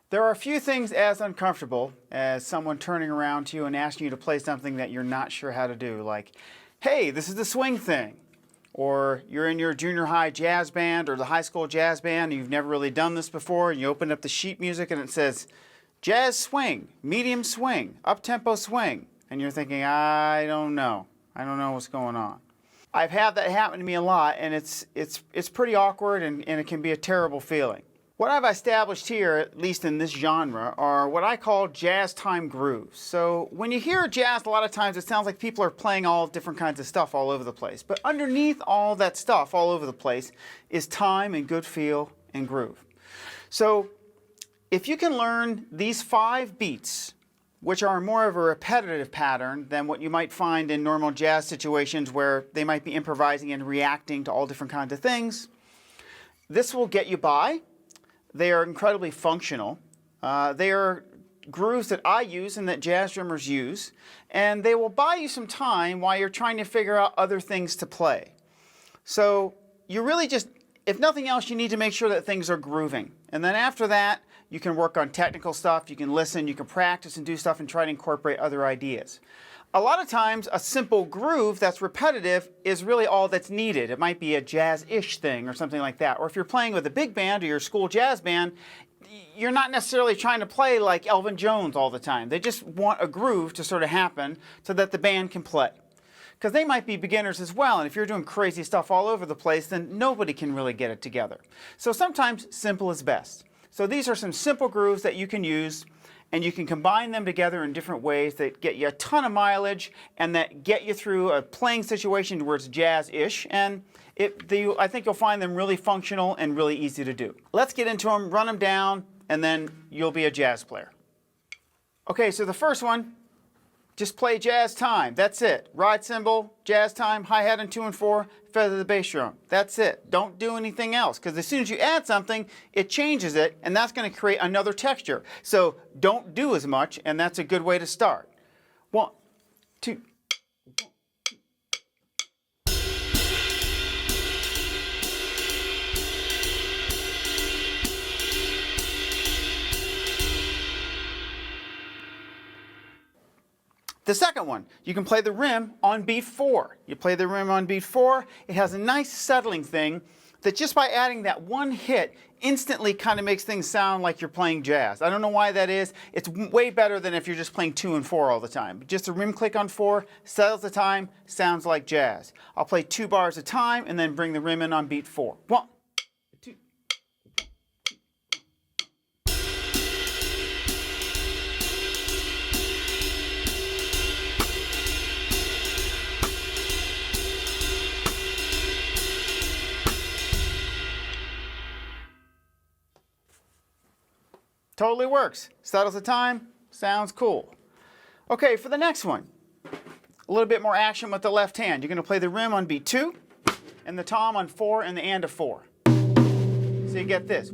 There are a few things as uncomfortable as someone turning around to you and asking you to play something that you're not sure how to do, like, hey, this is the swing thing. Or you're in your junior high jazz band or the high school jazz band and you've never really done this before, and you open up the sheet music and it says, jazz swing, medium swing, up-tempo swing. And you're thinking, I don't know what's going on. I've had that happen to me a lot, and it's pretty awkward and it can be a terrible feeling. What I've established here, at least in this genre, are what I call jazz time grooves. So when you hear jazz, a lot of times it sounds like people are playing all different kinds of stuff all over the place. But underneath all that stuff all over the place is time and good feel and groove. So if you can learn these 5 beats, which are more of a repetitive pattern than what you might find in normal jazz situations where they might be improvising and reacting to all different kinds of things, this will get you by. They are incredibly functional. They are grooves that I use and that jazz drummers use, and they will buy you some time while you're trying to figure out other things to play. So you really just, if nothing else, you need to make sure that things are grooving. And then after that, you can work on technical stuff, you can listen, you can practice and do stuff and try to incorporate other ideas. A lot of times, a simple groove that's repetitive is really all that's needed. It might be a jazz-ish thing or something like that. Or if you're playing with a big band or your school jazz band, you're not necessarily trying to play like Elvin Jones all the time. They just want a groove to sort of happen so that the band can play. Because they might be beginners as well, and if you're doing crazy stuff all over the place, then nobody can really get it together. So sometimes simple is best. So these are some simple grooves that you can use, and you can combine them together in different ways that get you a ton of mileage and that get you through a playing situation where it's jazz-ish, and I think you'll find them really functional and really easy to do. Let's get into them, run them down, and then you'll be a jazz player. Okay, so the first one, just play jazz time. That's it. Ride cymbal, jazz time, hi-hat and 2 and 4, feather the bass drum. That's it. Don't do anything else, because as soon as you add something, it changes it, and that's going to create another texture. So don't do as much, and that's a good way to start. 1, 2. The second one, you can play the rim on beat 4. You play the rim on beat 4. It has a nice settling thing that just by adding that one hit instantly kind of makes things sound like you're playing jazz. I don't know why that is. It's way better than if you're just playing 2 and 4 all the time. Just a rim click on 4, settles the time, sounds like jazz. I'll play 2 bars at a time and then bring the rim in on beat 4. 1, 2. Totally works. Settles the time, sounds cool. Okay, for the next one, a little bit more action with the left hand. You're going to play the rim on beat 2 and the tom on 4 and the and of 4. So you get this.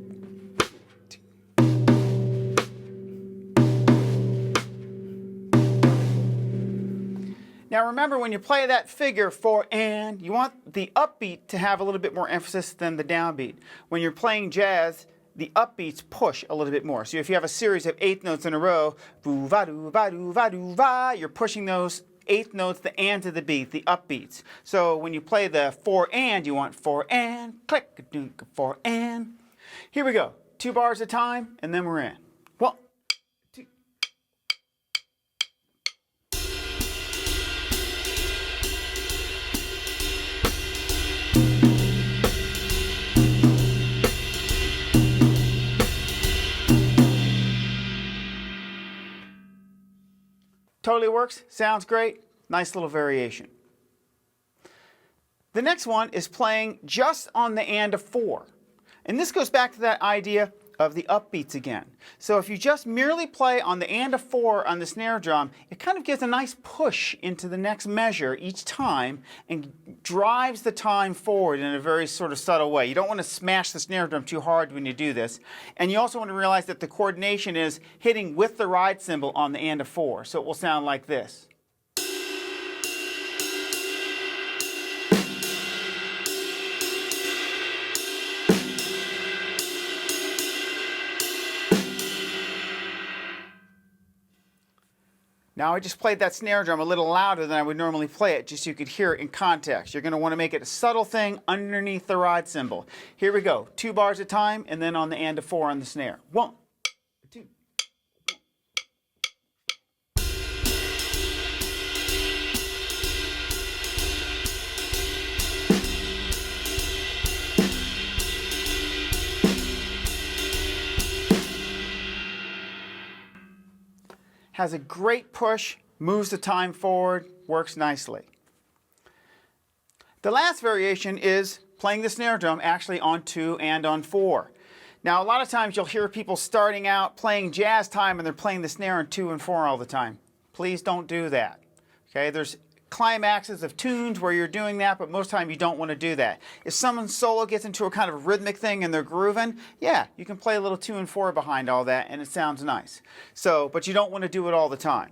Now remember, when you play that figure 4 and, you want the upbeat to have a little bit more emphasis than the downbeat. When you're playing jazz, the upbeats push a little bit more. So if you have a series of 8th notes in a row, boo va doo va doo va doo va, you're pushing those 8th notes, the and to the beat, the upbeats. So when you play the 4 and, you want 4 and, click, dunk, 4 and. Here we go. 2 bars at a time, and then we're in. 1, 2. Totally works, sounds great, nice little variation. The next one is playing just on the and of 4. And this goes back to that idea of the upbeats again. So if you just merely play on the and of 4 on the snare drum, it kind of gives a nice push into the next measure each time and drives the time forward in a very sort of subtle way. You don't want to smash the snare drum too hard when you do this. And you also want to realize that the coordination is hitting with the ride cymbal on the and of 4. So it will sound like this. Now I just played that snare drum a little louder than I would normally play it, just so you could hear it in context. You're going to want to make it a subtle thing underneath the rod cymbal. Here we go, 2 bars at a time, and then on the and of 4 on the snare. 1, 2. Has a great push, moves the time forward, works nicely. The last variation is playing the snare drum actually on 2 and on 4. Now a lot of times you'll hear people starting out playing jazz time and they're playing the snare on 2 and 4 all the time. Please don't do that. Okay, there's climaxes of tunes where you're doing that, but most of the time you don't want to do that. If someone's solo gets into a kind of rhythmic thing and they're grooving, yeah, you can play a little 2 and 4 behind all that and it sounds nice. So, but you don't want to do it all the time.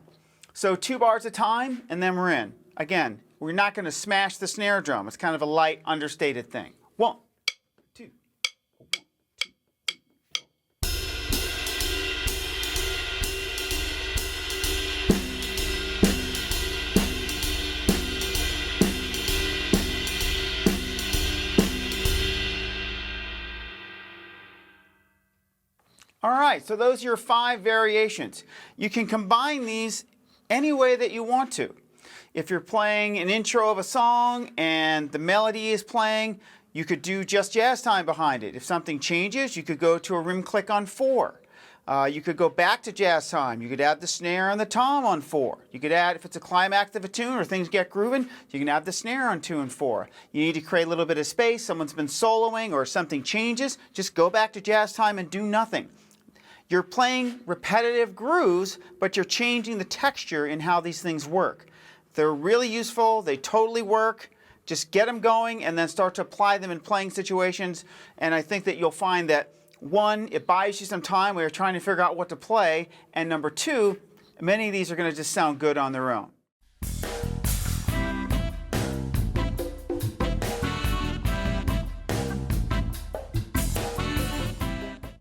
So 2 bars at a time and then we're in. Again, we're not going to smash the snare drum. It's kind of a light, understated thing. 1, 2. All right, so those are your 5 variations. You can combine these any way that you want to. If you're playing an intro of a song and the melody is playing, you could do just jazz time behind it. If something changes, you could go to a rim click on 4. You could go back to jazz time. You could add the snare and the tom on 4. You could add, if it's a climax of a tune or things get grooving, you can add the snare on 2 and 4. You need to create a little bit of space, someone's been soloing or something changes, just go back to jazz time and do nothing. You're playing repetitive grooves, but you're changing the texture in how these things work. They're really useful, they totally work. Just get them going and then start to apply them in playing situations. And I think that you'll find that, 1, it buys you some time where you're trying to figure out what to play, and number 2, many of these are going to just sound good on their own.